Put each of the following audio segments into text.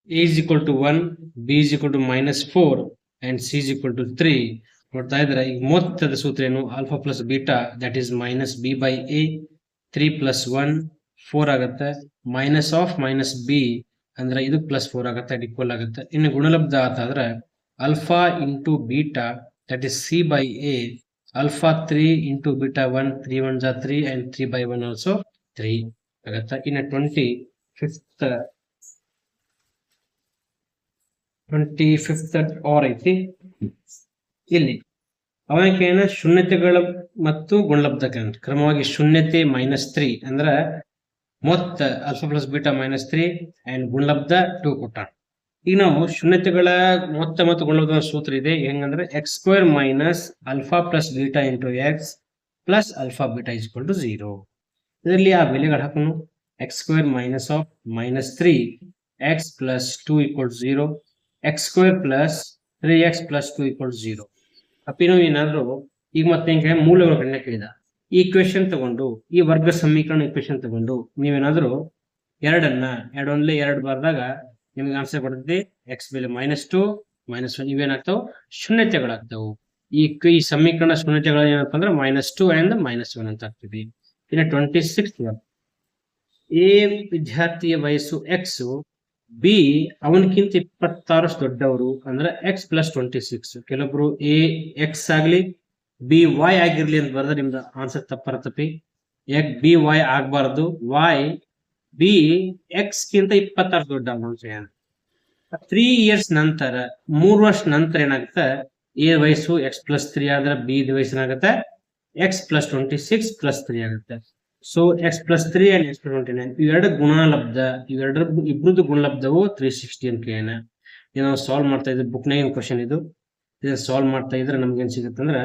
A is equal to 1, B is equal to -4 and C is equal to 3. ನೋಡ್ತಾ ಇದ್ರೆ ಈಗ ಮೊತ್ತದ ಸೂತ್ರ ಏನು? Alpha plus beta that is -B/A 3 + 1 4 ಆಗುತ್ತೆ. -(-B) ಅಂದ್ರೆ ಇದು +4 ಆಗುತ್ತೆ, ಈಕ್ವಲ್ ಆಗುತ್ತೆ. ಇನ್ನು ಗುಣಲಬ್ಧ ಆತಾದ್ರೆ alpha into beta that is C/A alpha 3 into beta 1 3 1 3 and 3/1 also 3 ಆಗುತ್ತೆ. ಇನ್ನು 25th ಆರ್ ಐತಿ. ಇಲ್ಲಿ ಅವಕೇನ ಶೂನ್ಯತೆಗಳ ಮತ್ತು ಗುಣಲಬ್ಧಕ ಕ್ರಮವಾಗಿ ಶೂನ್ಯತೆ -3 ಅಂದ್ರ ಮೊತ್ತ ಆಲ್ಫಾ ಪ್ಲಸ್ ಬೀಟಾ -3 ಅಂಡ್ ಗುಣಲಬ್ಧ 2 ಕೊಟ್ಟಾನ. ಈಗ ನಾವು ಶೂನ್ಯತೆಗಳ ಮೊತ್ತ ಮತ್ತು ಗುಣಲಬ್ಧದ ಸೂತ್ರ ಇದೆ ಹೆಂಗಂದ್ರೆ x² - alpha plus beta into X plus alpha beta = 0. ಇದರಲ್ಲಿ ಆ ಬೆಲೆಗಳು ಹಾಕೋಣ. x² -3 x + 2 = 0, x² + 3x + 2 = 0. ಅಪ್ಪಿನೋ ಏನಾದ್ರು ಈಗ ಮತ್ತೆ ಹಿಂಗೆ ಮೂಲಗಳು ಕಂಡ ಕೇಳಿದ ಈ ಇಕ್ವೇಶನ್ ತಗೊಂಡು ಈ ವರ್ಗ ಸಮೀಕರಣ ಇಕ್ವೇಶನ್ ತಗೊಂಡು ನೀವೇನಾದ್ರು ಎರಡು ಬರ್ದಾಗ ನಿಮ್ಗೆ ಆನ್ಸರ್ ಕೊಡ್ತೈತಿ. ಎಕ್ಸ್ ಬೆಲೆ -2 -1 ಇವೇನಾಗ್ತಾವ? ಶೂನ್ಯತೆಗಳಾಗ್ತಾವು. ಈ ಸಮೀಕರಣ ಶೂನ್ಯತೆಗಳು ಏನಪ್ಪ ಅಂದ್ರೆ -2 and -1 ಅಂತ ಆಗ್ತದೆ. ಇನ್ನು 26th ಎ ವಿದ್ಯಾರ್ಥಿಯ ವಯಸ್ಸು x, ಬಿ ಅವನಕ್ಕಿಂತ 26 ದೊಡ್ಡವರು ಅಂದ್ರೆ x + 26. ಕೆಲವೊಬ್ರು ಎ ಎಕ್ಸ್ ಆಗ್ಲಿ ಬಿ ವೈ ಆಗಿರ್ಲಿ ಅಂತ ಬರೆದ್ರೆ ನಿಮ್ದು ಆನ್ಸರ್ ತಪ್ಪಿ. ಬಿ ವೈ ಆಗ್ಬಾರ್ದು, ವೈ ಬಿ ಎಕ್ಸ್ ಗಿಂತ 26 ದೊಡ್ಡ. 3 years ನಂತರ 3 ವರ್ಷ ನಂತರ ಏನಾಗುತ್ತೆ? ಎ ವಯಸ್ಸು x + 3 ಆದ್ರೆ ಬಿ ವಯಸ್ಸು ಏನಾಗುತ್ತೆ? x + 26 + 3 ಆಗುತ್ತೆ. ಸೊ x + 3 and x + 29 ಇವೆರಡು ಗುಣಲಬ್ಧ, ಇಬ್ರದ್ದು ಗುಣಲಬ್ಧವು 360 ಅಂತ ಕೇಳೋಣ. ಇದು ನಾವು ಸಾಲ್ವ್ ಮಾಡ್ತಾ ಇದ್ದ ಬುಕ್ನಾಗಿನ ಕ್ವಶನ್ ಇದು. ಇದನ್ನ ಸಾಲ್ವ್ ಮಾಡ್ತಾ ಇದ್ರೆ ನಮ್ಗೆ ಏನ್ ಸಿಗುತ್ತೆ ಅಂದ್ರೆ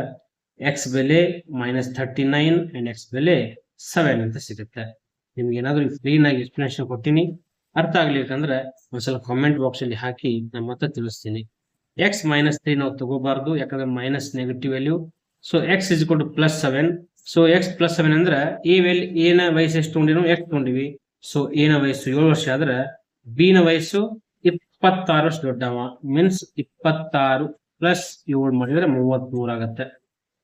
x ಬೆಲೆ -39 and x ಬೆಲೆ 7 ಅಂತ ಸಿಗುತ್ತೆ. ನಿಮ್ಗೆ ಏನಾದ್ರು ಫ್ರೀನಾಗಿ ಎಕ್ಸ್ಪ್ಲನೇಷನ್ ಕೊಟ್ಟಿನಿ, ಅರ್ಥ ಆಗ್ಲಿಕ್ಕಂದ್ರೆ ಒಂದ್ಸಲ ಕಾಮೆಂಟ್ ಬಾಕ್ಸ್ ಅಲ್ಲಿ ಹಾಕಿ ನಾನು ಮತ್ತೆ ತಿಳಿಸ್ತೀನಿ. x -3 ನಾವು ತಗೋಬಾರ್ದು, ಯಾಕಂದ್ರೆ minus negative value. So x = +7. So x +7 ಅಂದ್ರೆ ಎ ನ ವಯಸ್ಸು ಎಷ್ಟು ತಗೊಂಡಿರೋ x ತಗೊಂಡಿವಿ. ಸೊ ಎ ನ ವಯಸ್ಸು 7 ವರ್ಷ ಆದ್ರೆ ಬಿ ನ ವಯಸ್ಸು 26 ವರ್ಷ ದೊಡ್ಡವ. ಮೀನ್ಸ್ 26 + 7 ಮಾಡಿದ್ರೆ 33 ಆಗುತ್ತೆ.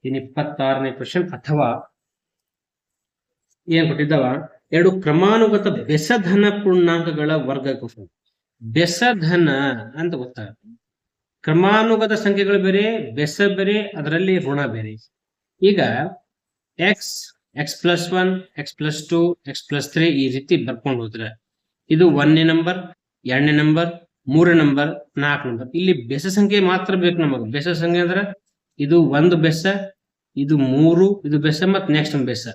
ಇನ್ನು 26ನೇ ಕ್ವಶನ್ ಅಥವಾ ಏನ್ ಕೊಟ್ಟಿದ್ದಾವ? ಎರಡು ಕ್ರಮಾನುಗತ ಬೆಸಧನ ಪೂರ್ಣಾಂಕಗಳ ವರ್ಗ ಕ್ವಶನ್. ಬೆಸಧನ ಅಂತ ಗೊತ್ತಾಗುತ್ತೆ. ಕ್ರಮಾನುಗತ ಸಂಖ್ಯೆಗಳು ಬೇರೆ, ಬೆಸ ಬೇರೆ, ಅದರಲ್ಲಿ ಋಣ ಬೇರೆ. ಈಗ x + 1 x + 2 x + 3 ಈ ರೀತಿ ಬರ್ಕೊಂಡು ಹೋದ್ರೆ ಇದು 1ನೇ ನಂಬರ್, 2ನೇ ನಂಬರ್, 3ನೇ ನಂಬರ್, 4ನೇ ನಂಬರ್. ಇಲ್ಲಿ ಬೆಸ ಸಂಖ್ಯೆ ಮಾತ್ರ ಬೇಕು ನಮಗೆ. ಬೆಸ ಸಂಖ್ಯೆ ಅಂದ್ರೆ ಇದು 1 ಬೆಸ, ಇದು 3, ಇದು ಬೆಸ, ಮತ್ತೆ ನೆಕ್ಸ್ಟ್ ಒಂದು ಬೆಸ.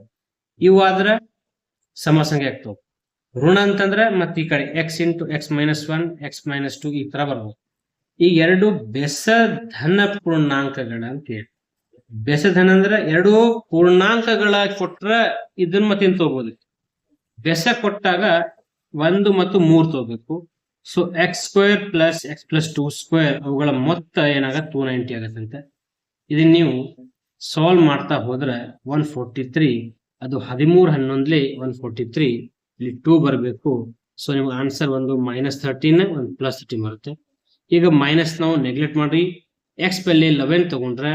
ಇವು ಆದ್ರೆ ಸಮ ಸಂಖ್ಯೆ ಆಗ್ತಾವ. ಋಣ ಅಂತಂದ್ರೆ ಮತ್ತೆ ಈ ಕಡೆ x × x - 1 x - 2 ಈ ತರ ಬರ್ಬೋದು. ಈ ಎರಡು ಬೆಸಧನ ಪೂರ್ಣಾಂಕಗಳ ಅಂತ ಹೇಳಿ. ಬೆಸಧನ ಅಂದ್ರೆ ಎರಡು ಪೂರ್ಣಾಂಕಗಳ ಕೊಟ್ರ ಇದನ್ನ ಮತ್ತೆ ತಗೋಬಹುದು. ಬೆಸ ಕೊಟ್ಟಾಗ 1 ಮತ್ತು 3 ತಗೋಬೇಕು. ಸೊ x² + x + 2² ಅವುಗಳ ಮೊತ್ತ ಏನಾಗತ್ತೆ? 290 ಆಗತ್ತಂತೆ. ಇದನ್ನ ನೀವು ಸಾಲ್ವ್ ಮಾಡ್ತಾ ಹೋದ್ರೆ 143, ಅದು 13 11 143, ಇಲ್ಲಿ 2 ಬರಬೇಕು. ಸೊ ನಿಮ್ಗೆ ಆನ್ಸರ್ ಒಂದು -13 ಒಂದು +13 ಬರುತ್ತೆ. ಈಗ ಮೈನಸ್ ನಾವು ನೆಗ್ಲೆಕ್ಟ್ ಮಾಡಿ x ಬೆಲೆ 11 ತಗೊಂಡ್ರೆ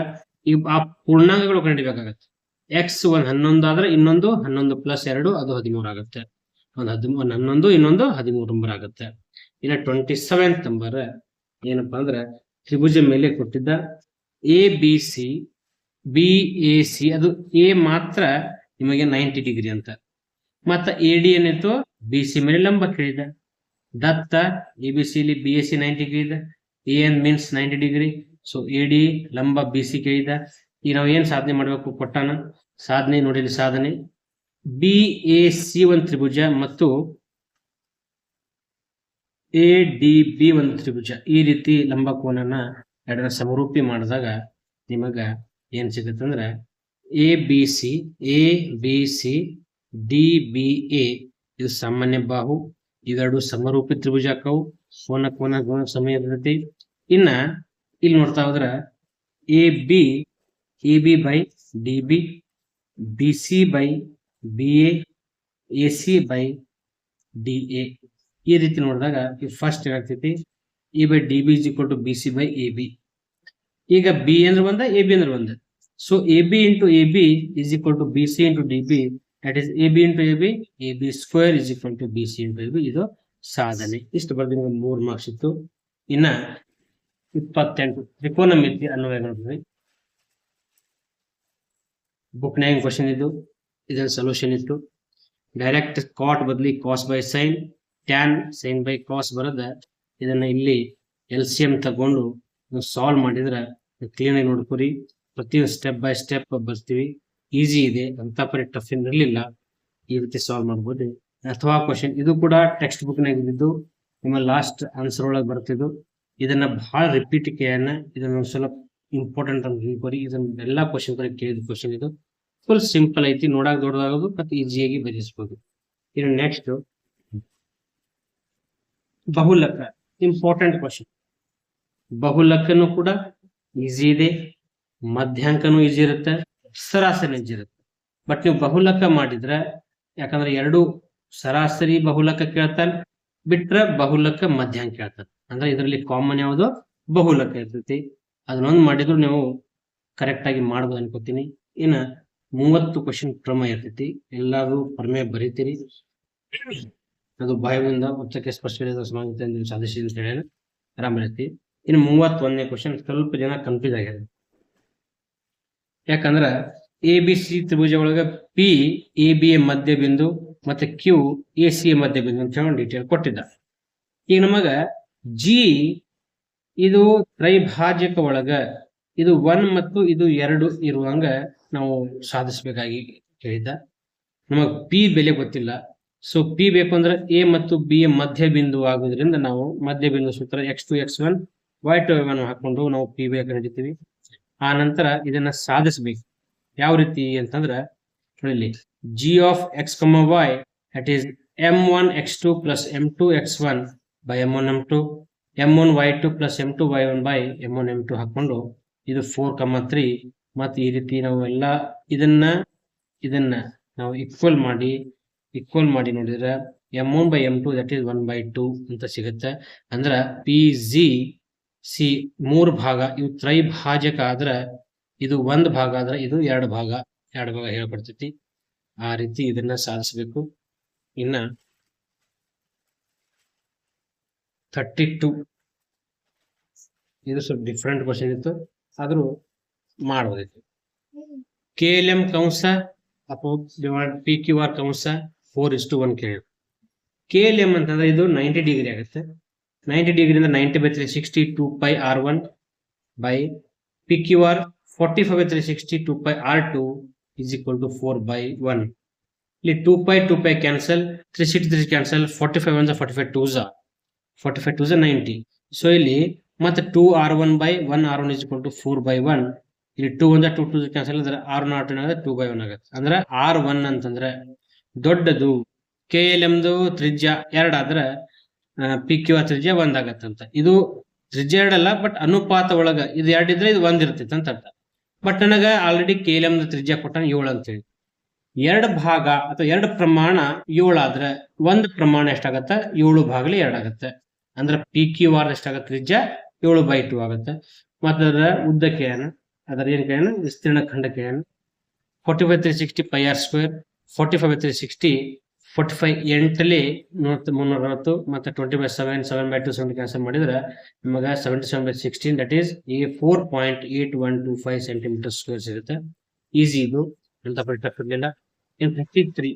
ಈ ಆ ಪೂರ್ಣಾಂಕಗಳು ಕಂಡುಹಿಡಿಯಬೇಕಾಗತ್ತೆ. x ಒಂದು 11 ಆದ್ರೆ ಇನ್ನೊಂದು 11 + 2 ಅದು 13 ಆಗುತ್ತೆ. ಒಂದು 11 ಇನ್ನೊಂದು 13 ನಂಬರ್ ಆಗುತ್ತೆ. ಇನ್ನು 27th ನಂಬರ್ ಏನಪ್ಪಾ ಅಂದ್ರೆ ತ್ರಿಭುಜ ಮೇಲೆ ಕೊಟ್ಟಿದ್ದ ABC BAC, ಅದು ಎ ಮಾತ್ರ ನಿಮಗೆ 90 ಡಿಗ್ರಿ ಅಂತ. ಮತ್ತ AD ಏನಿತ್ತು? BC ಮೇಲೆ ಲಂಬ ಕೇಳಿದ. ದತ್ತ ABC ಇಲ್ಲಿ BAC 90 ಡಿಗ್ರಿ ಇದೆ. AN means 90 degree. So AD ಲಂಬ BC ಕೇಳಿದ. ಈಗ ನಾವು ಏನ್ ಸಾಧನೆ ಮಾಡ್ಬೇಕು? ಕೊಟ್ಟಾನ ಸಾಧನೆ ನೋಡಿ. ಸಾಧನೆ BAC ಒಂದು ತ್ರಿಭುಜ ಮತ್ತು ADB ಒಂದು ತ್ರಿಭುಜ. ಈ ರೀತಿ ಲಂಬ ಕೋನನ ಎರಡನ್ನ ಸಮರೂಪಿ ಮಾಡಿದಾಗ ನಿಮಗ ಏನ್ ಸಿಗುತ್ತೆ ಅಂದ್ರೆ ABC DBA ಇದು ಸಾಮಾನ್ಯ ಬಾಹು. ಇವೆರಡು ಸಮರೂಪಿ ತ್ರಿಭುಜ ಆಕವು. ಕೋನ ಸಮಯ ಇರ್ತೈತಿ. ಇನ್ನ ಇಲ್ಲಿ ನೋಡ್ತಾ ಹೋದ್ರ AB EB/DB, BC/BA, AC/DA ಈ ರೀತಿ ನೋಡಿದಾಗ ಈ ಫಸ್ಟ್ ಏನಾಗ್ತೈತಿ A by D B is equal to B C by A B. ಈಗ ಬಿ ಅಂದ್ರೆ ಒಂದ ಎ ಬಿ ಅಂದ್ರೆ ಒಂದ. So A B into A B is equal to B C into D B, that is A B into A B square is equal to B C into A B. ಇದು ಸಾಧನೆ. ಇಷ್ಟು ಬರ್ದು 3 marks ಇತ್ತು. ಇನ್ನ 28 ತ್ರಿಕೋನಮಿತಿ ಅನ್ವಯ ನೋಡ್ರಿ. ಬುಕ್ನಾಗ question ಇದು, ಇದನ್ನ ಸೊಲ್ಯೂಷನ್ ಇತ್ತು. ಡೈರೆಕ್ಟ್ ಕಾಟ್ ಬದಲಿ cos by sin, tan sin by cos ಬರದ ಇದನ್ನ ಇಲ್ಲಿ LCM ತಗೊಂಡು ಸಾಲ್ವ್ ಮಾಡಿದ್ರೆ ಕ್ಲೀನ್ ಆಗಿ ನೋಡ್ಕೊರಿ. ಪ್ರತಿಯೊಂದು ಸ್ಟೆಪ್ ಬೈ ಸ್ಟೆಪ್ ಬರ್ತೀವಿ. ಈಸಿ ಇದೆ, ಅಂತ ಪರಿ ಟಫ್ ಇರಲಿಲ್ಲ. ಈ ರೀತಿ ಸಾಲ್ವ್ ಮಾಡ್ಬೋದು. ಅಥವಾ ಕ್ವಶನ್ ಇದು ಕೂಡ ಟೆಕ್ಸ್ಟ್ ಬುಕ್ ನಾಗ ಇದ್ದಿದ್ದು, ನಿಮ್ಮ ಲಾಸ್ಟ್ ಆನ್ಸರ್ ಒಳಗೆ ಬರ್ತಿದ್ದು. ಇದನ್ನ ಬಹಳ ರಿಪೀಟಿಕೆಯನ್ನ, ಇದನ್ನ ಸ್ವಲ್ಪ ಇಂಪಾರ್ಟೆಂಟ್ ಅಂತ ತಿಳ್ಕೊರಿ. ಇದನ್ನ ಎಲ್ಲಾ ಕ್ವಶನ್ ಕೇಳಿದ ಕ್ವಶನ್ ಇದು. ಫುಲ್ ಸಿಂಪಲ್ ಐತಿ, ನೋಡಕ್ ದೊಡ್ಡದಾಗೋದು ಮತ್ತೆ ಈಸಿಯಾಗಿ ಬರೆಸಬಹುದು. ಇನ್ನು ನೆಕ್ಸ್ಟ್ ಬಹುಲಕ, ಇಂಪಾರ್ಟೆಂಟ್ ಕ್ವಶನ್. ಬಹುಲಕನು ಕೂಡ ಈಸಿ ಇದೆ, ಮಧ್ಯಾಂಕನೂ ಈಸಿ ಇರುತ್ತೆ, ಸರಾಸರಿ ಈಸಿ ಇರುತ್ತೆ. ಬಟ್ ನೀವು ಬಹುಲಕ ಮಾಡಿದ್ರೆ, ಯಾಕಂದ್ರೆ ಎರಡು ಸರಾಸರಿ ಬಹುಲಕ ಕೇಳ್ತಾನೆ, ಬಿಟ್ರೆ ಬಹುಲಕ ಮಧ್ಯಾಂಕ ಕೇಳ್ತಾನೆ. ಅಂದ್ರೆ ಇದರಲ್ಲಿ ಕಾಮನ್ ಯಾವುದು? ಬಹುಲಕ ಇರ್ತೈತಿ. ಅದನ್ನೊಂದು ಮಾಡಿದ್ರು ನೀವು ಕರೆಕ್ಟ್ ಆಗಿ ಮಾಡ್ಬೋದು ಅನ್ಕೋತೀನಿ. ಇನ್ನ 30 ಕ್ವಶನ್ ಪ್ರಮೇಯ ಇರ್ತೈತಿ. ಎಲ್ಲಾರು ಪ್ರಮೇಯ ಬರೀತೀರಿ, ಅದು ಬಾಯದಿಂದ ಉಚ್ಚಕ್ಕೆ ಸ್ಪಷ್ಟ ಸಾಧಿಸಿ ಅಂತ ಹೇಳಿ ಆರಾಮ ಇರ್ತಿ. ಇನ್ನು 31ನೇ ಕ್ವಶನ್ ಸ್ವಲ್ಪ ಜನ ಕನ್ಫ್ಯೂಸ್ ಆಗ್ಯಾರ. ಯಾಕಂದ್ರ ಎ ಬಿ ಸಿ ತ್ರಿಭುಜ ಒಳಗ ಪಿ ಎ ಬಿ ಯ ಮಧ್ಯ ಬಿಂದು ಮತ್ತೆ ಕ್ಯೂ ಎ ಸಿ ಯ ಮಧ್ಯ ಬಿಂದು ಅಂತ ಹೇಳಿ ಡೀಟೇಲ್ ಕೊಟ್ಟಿದ್ದ. ಈಗ ನಮಗ ಜಿ ಇದು ತ್ರೈಭಾಜಕ ಒಳಗ ಇದು 1 ಮತ್ತು ಇದು 2 ಇರುವಂಗ ನಾವು ಸಾಧಿಸಬೇಕಾಗಿ ಹೇಳಿದ್ದ. ನಮಗ್ ಪಿ ಬೆಲೆ ಗೊತ್ತಿಲ್ಲ. ಸೊ ಪಿ ಬೇಕು ಅಂದ್ರೆ ಎ ಮತ್ತು ಬಿ ಯ ಮಧ್ಯ ಬಿಂದು ಆಗುವುದರಿಂದ ನಾವು ಮಧ್ಯ ಬಿಂದು ಸೂತ್ರ x2 x1 y2 y1 ಹಾಕೊಂಡು ನಾವು ಪಿ ಬೇಕು ಹಿಡಿತೀವಿ. ಆ ನಂತರ ಇದನ್ನ ಸಾಧಿಸಬೇಕು. ಯಾವ ರೀತಿ ಅಂತಂದ್ರ ಇಲ್ಲಿ G of X Y that is m1 x2 plus m2 x1 by m1 m2 m1 y2 plus m2 y1 by m1 m2 ಹಾಕೊಂಡು ಇದು 4, 3 ಮತ್ತು ಈ ರೀತಿ ನಾವು ಎಲ್ಲ ಇದನ್ನ ನಾವು ಈಕ್ವಲ್ ಮಾಡಿ ನೋಡಿದ್ರೆ m1 by m2 that is 1/2 ಅಂತ ಸಿಗುತ್ತೆ. ಅಂದ್ರ ಪಿ ಜಿ ಸಿ 3 ಭಾಗ, ಇವು ತ್ರೈಭಾಜಕ ಆದ್ರ ಇದು 1 ಭಾಗ ಆದ್ರೆ ಇದು 2 ಭಾಗ ಹೇಳ್ಕೊಡ್ತೈತಿ. ಆ ರೀತಿ ಇದನ್ನ ಸಾಧಿಸಬೇಕು. ಇನ್ನ 32 ಇದು ಸ್ವಲ್ಪ ಡಿಫ್ರೆಂಟ್ ಕ್ವಶನ್ ಇತ್ತು, ಆದ್ರೂ ಮಾಡಬಹುದಿತ್ತು. KLM ಕಂಸ ಪಿ ಕ್ಯೂ ಆರ್ ಕಂಸ 4:1 ಕೇಳಿ. KLM ಅಂತಂದ್ರೆ ಇದು 90 ಡಿಗ್ರಿ ಆಗುತ್ತೆ. 90 ಡಿಗ್ರಿಯಿಂದ 90/360 2πr1 by P Q R 45/360 2πr2 is equal to 4/1. ಇಲ್ಲಿ 2π ಕ್ಯಾನ್ಸಲ್, 360 ಕ್ಯಾನ್ಸಲ್, 45 1 45 2 90. ಸೊ ಇಲ್ಲಿ ಮತ್ತೆ 2r1 by 1r1 is equal to 4/1. ಇಲ್ಲಿ 2 1 2 ಕ್ಯಾನ್ಸಲ್ ಅಂದ್ರೆ r0 ಆಗುತ್ತೆ, 2/1 ಆಗುತ್ತೆ. ಅಂದ್ರೆ r1 ಅಂತಂದ್ರೆ ದೊಡ್ಡದು, KLM ತ್ರಿಜ್ಯ 2 ಆದ್ರೆ ಪಿ ಕ್ಯೂ ಆರ್ ತ್ರಿಜ್ಯ 1 ಆಗತ್ತಂತ. ಇದು ತ್ರಿಜ್ಯ 2 ಅಲ್ಲ, ಬಟ್ ಅನುಪಾತ ಒಳಗ ಇದು 2 ಇದ್ರೆ ಇದು 1 ಇರ್ತೈತೆ ಅಂತ ಅರ್ಥ. ಬಟ್ ನನಗ ಆಲ್ರೆಡಿ KLM ತ್ರಿಜ್ಯ ಕೊಟ್ಟಾನ 7 ಅಂತೇಳಿ. 2 ಭಾಗ ಅಥವಾ 2 ಪ್ರಮಾಣ 7 ಆದ್ರೆ 1 ಪ್ರಮಾಣ ಎಷ್ಟಾಗತ್ತೆ? 7/2 ಆಗತ್ತೆ. ಅಂದ್ರೆ ಪಿ ಕ್ಯೂ ಆರ್ ಎಷ್ಟಾಗತ್ತೆ? ತ್ರಿಜ್ಯ 7/2 ಆಗತ್ತೆ. ಮತ್ತು ಅದರ ಉದ್ದಕ್ಕೆ ಏನು, ಅದರ ಏನು ವಿಸ್ತೀರ್ಣ ಖಂಡಕ್ಕೆ ಏನು 45/360 πr², 45/360 45 8 360 ಮತ್ತೆ 20/7 7/2 70 ಕ್ಯಾನ್ಸಲ್ ಮಾಡಿದ್ರೆ ನಿಮಗೆ 77/16 ದಟ್ ಈಸ್ 4.8125 cm² ಸಿಗುತ್ತೆ. ಈಸಿ ಇದು, ಅಂತ ಟಫ್ ಇರಲಿಲ್ಲ. ಇನ್ 53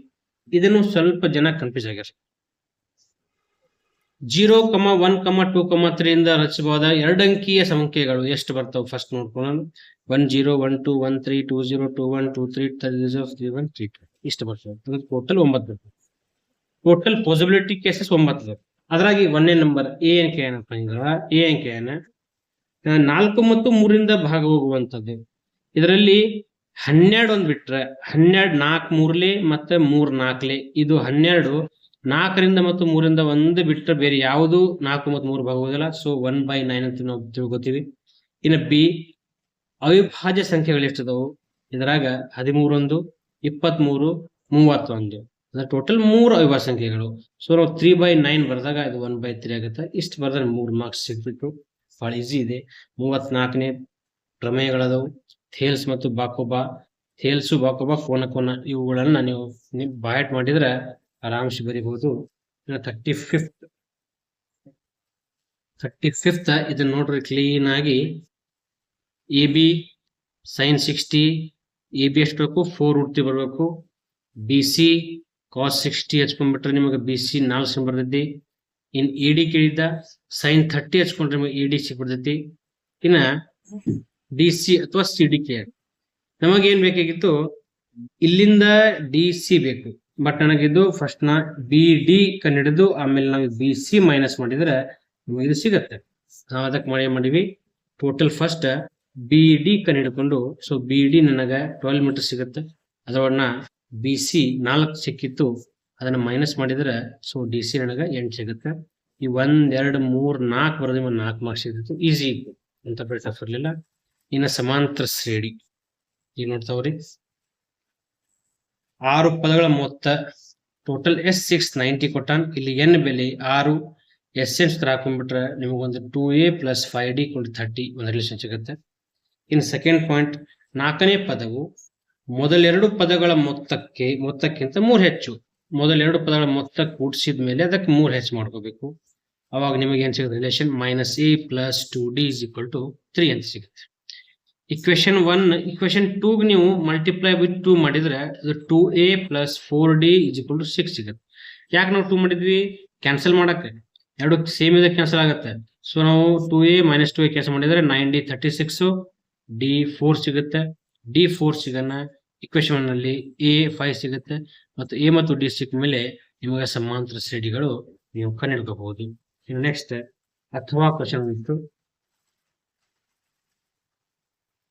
ಇದನ್ನು ಸ್ವಲ್ಪ ಜನ ಕನ್ಫ್ಯೂಸ್ ಆಗ್ಯಾರ. 0, 1, 2, 3 ಇಂದ ರಚಿಸಬಹುದ 2 ಅಂಕಿಯ ಸಂಖ್ಯೆಗಳು ಎಷ್ಟು ಬರ್ತಾವೆ ಫಸ್ಟ್ ನೋಡ್ಕೊಳ್ಳೋಣ. 10 12 13 20 21 23 30 31 32 ಇಷ್ಟು ಬರ್ತವೆ. ಟೋಟಲ್ 9 ಬರ್ತವೆ. ಟೋಟಲ್ ಪಾಸಿಬಿಲಿಟಿ ಕೇಸಸ್ 9 ಇದಾವೆ. ಅದ್ರಾಗಿ 1ನೇ ನಂಬರ್ ಎ ಅಂಕೆ ಏನಪ್ಪ ಅಂದ್ರೆ ಎ ಅಂಕೆ 4 ಮತ್ತು 3 ಇಂದ ಭಾಗ ಹೋಗುವಂತದ್ದು. ಇದರಲ್ಲಿ 12 ಒಂದು ಬಿಟ್ರೆ 12 4 3 ಮತ್ತೆ 3 4 ಇದು 12 4ರಿಂದ ಮತ್ತು 3ರಿಂದ ಒಂದು ಬಿಟ್ಟರೆ ಬೇರೆ ಯಾವುದು 4 ಮತ್ತು 3 ಭಾಗ ಹೋಗೋದಿಲ್ಲ. ಸೊ 1/9 ಅಂತ ನಾವು ತಿಳ್ಕೊತೀವಿ. ಇನ್ನು ಬಿ ಅವಿಭಾಜ್ಯ ಸಂಖ್ಯೆಗಳು ಎಷ್ಟಿದಾವು? ಇದರಾಗ 13 1 23 31 ಅಂದ್ರೆ ಟೋಟಲ್ 3 ಅವಿಭಾಜ್ಯ ಸಂಖ್ಯೆಗಳು. ಸೊ ನಾವು 3/9 ಬರೆದಾಗ ಇದು 1/3 ಆಗುತ್ತೆ. ಇಷ್ಟು ಬರೆದ್ರೆ 3 ಮಾರ್ಕ್ಸ್ ಸಿಕ್ಬಿಟ್ಟು. ಬಹಳ ಈಸಿ ಇದೆ. 34ನೇ ಪ್ರಮೇಯಗಳದವು. ಥೇಲ್ಸ್ ಮತ್ತು ಬಾಕೋಬಾ. ಥೇಲ್ಸು, ಬಾಕೋಬಾ, ಕೋನ ಕೋನ ಇವುಗಳನ್ನ ನೀವು ಬಾಯಟ್ ಮಾಡಿದ್ರೆ ಆರಾಮ್ಸೆ ಬರೀಬಹುದು. 35th ಇದನ್ನ ನೋಡ್ರಿ ಕ್ಲೀನ್ ಆಗಿ. AB sin 60, AB ಎಷ್ಟು ಬೇಕು 4√3 ಬರಬೇಕು. BC cos 60 ಹಚ್ಕೊಂಡ್ಬಿಟ್ರೆ ನಿಮಗೆ BC 4 ಬರ್ತೈತಿ. ಇನ್ ED ಕೇಳಿದ್ದ sin 30 ಹಚ್ಕೊಂಡ್ರೆ ನಿಮಗೆ ED ಸಿಕ್ಬಿಡ್ತೈತಿ. ಇನ್ನ DC ಅಥವಾ CD ಕೇಳಿ ನಮಗೇನ್ ಬೇಕಾಗಿತ್ತು, ಇಲ್ಲಿಂದ DC ಬೇಕು. ಬಟ್ ನನಗಿದು ಫಸ್ಟ್ ನಾ BD ಕಂಡಿಡಿದು ಆಮೇಲೆ ನಾವು BC ಮೈನಸ್ ಮಾಡಿದ್ರೆ ನಮಗೆ ಇದು ಸಿಗತ್ತೆ. ನಾವು ಅದಕ್ಕೆ ಮಾಡಿವಿ ಟೋಟಲ್ ಫಸ್ಟ್ BD ಕಂಡಿಡ್ಕೊಂಡು. ಸೊ BD ನನಗೆ 12 ಮೀಟರ್ ಸಿಗುತ್ತೆ. ಅದನ್ನ BC 4 ಸಿಕ್ಕಿತ್ತು, ಅದನ್ನ ಮೈನಸ್ ಮಾಡಿದ್ರೆ ಸೊ DC ನನಗೆ 8 ಸಿಗುತ್ತೆ. ಈ 1 2 3 4 ಬರೋದು 4 ಮಾರ್ಕ್ಸ್ ಸಿಗುತ್ತೆ. ಈಸಿ ಇತ್ತು ಅಂತ ಟಫ್ ಇರಲಿಲ್ಲ. ಇನ್ನು ಸಮಾಂತರ ಶ್ರೇಣಿ ಈಗ ನೋಡ್ತಾವ್ರಿ. 6 ಪದಗಳ ಮೊತ್ತ ಟೋಟಲ್ S6 90 ಕೊಟ್ಟಾನ್. ಇಲ್ಲಿ N ಬೆಲೆ 6 SN ಹಾಕೊಂಡ್ಬಿಟ್ರೆ ನಿಮಗೊಂದು 2A + 5D = 30 ಒಂದು ರಿಲೇಷನ್ ಸಿಗುತ್ತೆ. ಇನ್ನು ಸೆಕೆಂಡ್ ಪಾಯಿಂಟ್, 4ನೇ ಪದವು ಮೊದಲೆರಡು ಪದಗಳ ಮೊತ್ತಕ್ಕಿಂತ 3 ಹೆಚ್ಚು. ಮೊದಲೆರಡು ಪದಗಳ ಮೊತ್ತ ಕೂಡಿಸಿದ ಮೇಲೆ ಅದಕ್ಕೆ 3 ಹೆಚ್ಚು ಮಾಡ್ಕೋಬೇಕು. ಅವಾಗ ನಿಮಗೆ ಏನ್ ಸಿಗುತ್ತೆ ರಿಲೇಷನ್ -A + 2D = 3 ಅಂತ ಸಿಗುತ್ತೆ. ಇಕ್ವೇಶನ್ 1 ಇಕ್ವೇಶನ್ 2 ನೀವು ಮಲ್ಟಿಪ್ಲೈ ವಿತ್ 2 ಮಾಡಿದ್ರೆ ಅದು 2A + 4D = 6 ಸಿಗುತ್ತೆ. ಯಾಕೆ ನಾವು 2 ಮಾಡಿದ್ವಿ? ಕ್ಯಾನ್ಸಲ್ ಮಾಡಕ್ಕೆ. ಎರಡು ಸೇಮ್ ಇದೆ, ಕ್ಯಾನ್ಸಲ್ ಆಗುತ್ತೆ. ಸೊ ನಾವು 2A - 2A ಕ್ಯಾನ್ಸಲ್ ಮಾಡಿದ್ರೆ 9D 36, D 4 ಸಿಗುತ್ತೆ. D 4 ಸಿಗನ ಇಕ್ವೇಶನ್ ನಲ್ಲಿ A 5 ಸಿಗುತ್ತೆ. ಮತ್ತು A ಮತ್ತು D ಸಿಕ್ಕ ಮೇಲೆ ನಿಮಗೆ ಸಮಾಂತರ ಶ್ರೇಣಿಗಳು ನೀವು ಕಂಡುಹಿಡ್ಕೋಬಹುದು. ಇನ್ನು ನೆಕ್ಸ್ಟ್ ಅಥವಾ ಕ್ವಶನ್ ಇತ್ತು.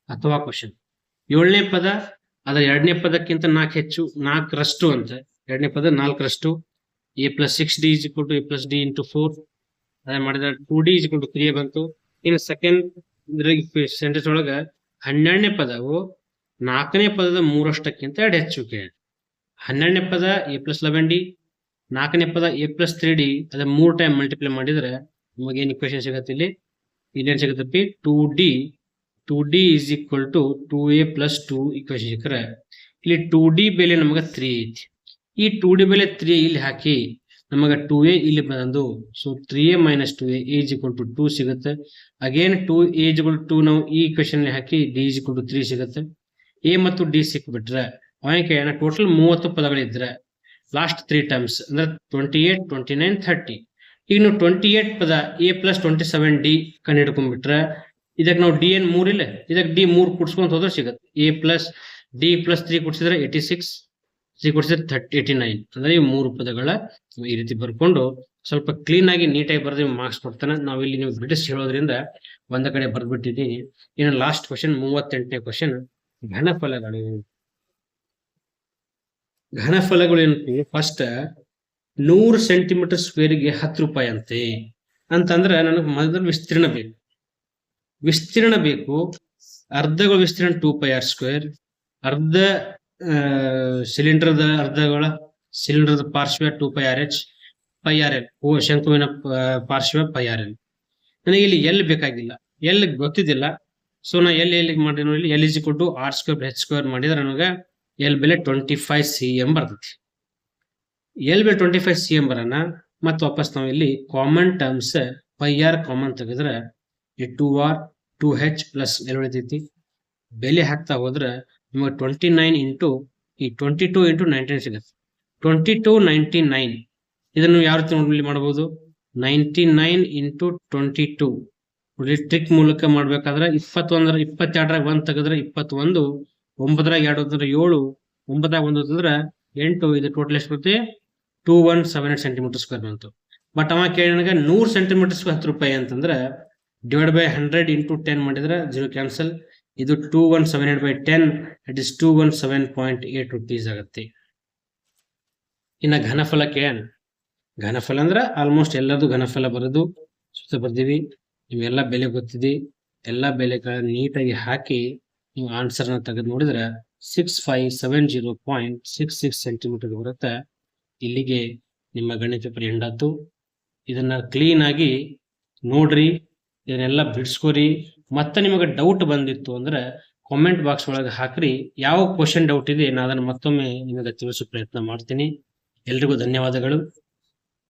ಅಥವಾ ಕ್ವಶನ್ 7ನೇ ಪದ ಅದರ 2ನೇ ಪದಕ್ಕಿಂತ 4 ಹೆಚ್ಚು, 4ರಷ್ಟು ಅಂತ. 2ನೇ ಪದ 4ರಷ್ಟು. A + 6D = A + D × 4. ಅದೇ ಮಾಡಿದ್ರೆ 2D = 3 ಬಂತು. ಇನ್ನು ಸೆಕೆಂಡ್ ಸೆಂಟೆನ್ಸ್ ಒಳಗ 12ನೇ ಪದವು 4ನೇ ಪದದ 3ರಷ್ಟಕ್ಕಿಂತ 2 ಹೆಚ್ಚು ಕೇಳಿ. 12ನೇ ಪದ A + 11D, 4ನೇ ಪದ A + 3D. ಅದ 3 ಟೈಮ್ ಮಲ್ಟಿಪ್ಲೈ ಮಾಡಿದ್ರೆ ನಿಮಗೆ ಏನು ಇಕ್ವೇಶನ್ ಸಿಗುತ್ತೆ? ಇಲ್ಲಿ ಏನ್ ಸಿಗುತ್ತೆ? 2D = 2A + 2 ಇಕ್ವೇಶನ್ ಸಿಕ್ಕರೆ ಇಲ್ಲಿ 2D ಬೆಲೆ ನಮಗೆ 3 ಐತಿ. ಈ 2D ಬೆಲೆ 3 ಇಲ್ಲಿ ಹಾಕಿ ನಮಗೆ 2A ಇಲ್ಲಿ ಬಂದು ಸೊ 3A - 2A = 2 ಸಿಗುತ್ತೆ. ಅಗೇನ್ 2A = 2 ನಾವು ಈ ಇಕ್ವೇಶನ್ ಹಾಕಿ D = 3 ಸಿಗುತ್ತೆ. A ಮತ್ತು D ಸಿಕ್ಬಿಟ್ರೆ ಅವನಿಗೆ ಟೋಟಲ್ 30 ಪದಗಳಿದ್ರೆ ಲಾಸ್ಟ್ 3 ಟರ್ಮ್ಸ್ ಅಂದ್ರೆ 28, 29, 30. ಈಗ ನೀವು 28 ಪದ A + 27D ಕಂಡು ಹಿಡ್ಕೊಂಡ್ಬಿಟ್ರೆ ಇದಕ್ಕೆ ನಾವು DN 3 ಇಲ್ಲ, ಇದಕ್ಕೆ D 3 ಕೂಡಿಸ್ಕೊಂತ ಹೋದ್ರೆ ಸಿಗುತ್ತೆ. A + D + 3 ಕೂಡಿಸಿದ್ರೆ 86, 3 ಕೂಡಿಸಿದ್ರೆ 89. ಅಂದ್ರೆ ಈ 3 ಪದಗಳ ಈ ರೀತಿ ಬರ್ಕೊಂಡು ಸ್ವಲ್ಪ ಕ್ಲೀನ್ ಆಗಿ ನೀಟಾಗಿ ಬರೆದು ಮಾರ್ಕ್ಸ್ ಕೊಡ್ತಾನೆ. ನಾವು ಇಲ್ಲಿ ನೀವು ಬ್ರಿಟಿಷ್ ಹೇಳೋದ್ರಿಂದ ಒಂದ ಕಡೆ ಬರ್ದ್ಬಿಟ್ಟಿದ್ದೀನಿ. ಇನ್ನು ಲಾಸ್ಟ್ ಕ್ವಶನ್ 38ನೇ ಕ್ವಶನ್, ಘನಫಲಗಳು. ಘನಫಲಗಳು ಏನಂತೀವಿ? ಫಸ್ಟ್ 100 ಸೆಂಟಿಮೀಟರ್ ಸ್ಕ್ವೇರ್ಗೆ 10 ರೂಪಾಯಿ ಅಂತೆ ಅಂತಂದ್ರೆ ನನಗೆ ಮೊದಲು ವಿಸ್ತೀರ್ಣ ಬೇಕು. ಅರ್ಧಗಳ ವಿಸ್ತೀರ್ಣ 2πr². ಅರ್ಧ ಸಿಲಿಂಡರ್ದ ಅರ್ಧಗಳ ಸಿಲಿಂಡರ್ದ ಪಾರ್ಶ್ವ 2πrh, πrl ಶಂಕುವಿನ ಪಾರ್ಶ್ವ πrl. ನನಗೆ ಇಲ್ಲಿ ಎಲ್ ಬೇಕಾಗಿಲ್ಲ, ಎಲ್ ಗೊತ್ತಿದ್ದಿಲ್ಲ. ಸೊ ನಾ ಎಲ್ಲಿ ಮಾಡಿ ನೋಡಿ, L = r² + h² ಮಾಡಿದ್ರೆ ನನಗೆ ಎಲ್ ಬೆಲೆ 25 cm ಬರ್ತೈತಿ. ಎಲ್ ಬೆಲೆ 25 cm ಬರೋಣ. ಮತ್ತೆ ವಾಪಸ್ ನಾವು ಇಲ್ಲಿ ಕಾಮನ್ ಟರ್ಮ್ಸ್ πr ಕಾಮನ್ ತೆಗೆದ್ರೆ 2r 2h + L ಉಳಿತೈತಿ. ಬೆಲೆ ಹಾಕ್ತಾ ಹೋದ್ರೆ ನಿಮಗೆ 29 ಇಂಟು ಈ 22 × 19 ಸಿಗುತ್ತೆ. 2299 ಇದನ್ನು ಯಾವ ರೀತಿ ಮಾಡಬಹುದು? 99 × 22 ಟ್ರಿಕ್ ಮೂಲಕ ಮಾಡ್ಬೇಕಾದ್ರೆ 21 22 1 ತೆಗೆದ್ರೆ 21, 9 2 7, 9 1 ಅಂದ್ರೆ 8. ಇದು ಟೋಟಲ್ ಎಷ್ಟು ಬರುತ್ತೆ? 2178 ಸೆಂಟಿಮೀಟರ್ ಸ್ಕ್ವೇರ್ ಬಂತು. ಬಟ್ ಅವ ಕೇಳಿ ನನಗೆ 100 ಸೆಂಟಿಮೀಟರ್ ಸ್ಕ್ವೇರ್ 10 ರೂಪಾಯಿ ಅಂತಂದ್ರೆ /100 × 10 ಮಾಡಿದ್ರೆ 0 ಕ್ಯಾನ್ಸಲ್. ಇದು 2178/10 ಇಟ್ ಇಸ್ 217.8 rupees ಆಗುತ್ತೆ. ಇನ್ನು ಘನಫಲಕ್ಕೆ ಘನಫಲ ಅಂದ್ರೆ ಆಲ್ಮೋಸ್ಟ್ ಎಲ್ಲದೂ ಘನಫಲ ಬರೋದು ಸುತ್ತ ಬರ್ತೀವಿ. ನಿಮ್ಗೆಲ್ಲ ಬೆಲೆ ಗೊತ್ತಿದೆ. ಎಲ್ಲ ಬೆಲೆಗಳನ್ನ ನೀಟಾಗಿ ಹಾಕಿ ನೀವು ಆನ್ಸರ್ನ ತೆಗೆದು ನೋಡಿದ್ರೆ 6570.66 ಸೆಂಟಿಮೀಟರ್ ಬರುತ್ತೆ. ಇಲ್ಲಿಗೆ ನಿಮ್ಮ ಗಣಿತ ಪೇಪರ್ ಎಂಡಾತು. ಇದನ್ನ ಕ್ಲೀನ್ ಆಗಿ ನೋಡ್ರಿ, ಇದನ್ನೆಲ್ಲ ಬಿಡಿಸ್ಕೊರಿ. ಮತ್ತೆ ನಿಮಗೆ ಡೌಟ್ ಬಂದಿತ್ತು ಅಂದ್ರೆ ಕಾಮೆಂಟ್ ಬಾಕ್ಸ್ ಒಳಗೆ ಹಾಕ್ರಿ. ಯಾವ ಕ್ವಶನ್ ಡೌಟ್ ಇದೆ ನಾನು ಅದನ್ನು ಮತ್ತೊಮ್ಮೆ ನಿಮಗೆ ತಿಳಿಸೋ ಪ್ರಯತ್ನ ಮಾಡ್ತೀನಿ. ಎಲ್ರಿಗೂ ಧನ್ಯವಾದಗಳು.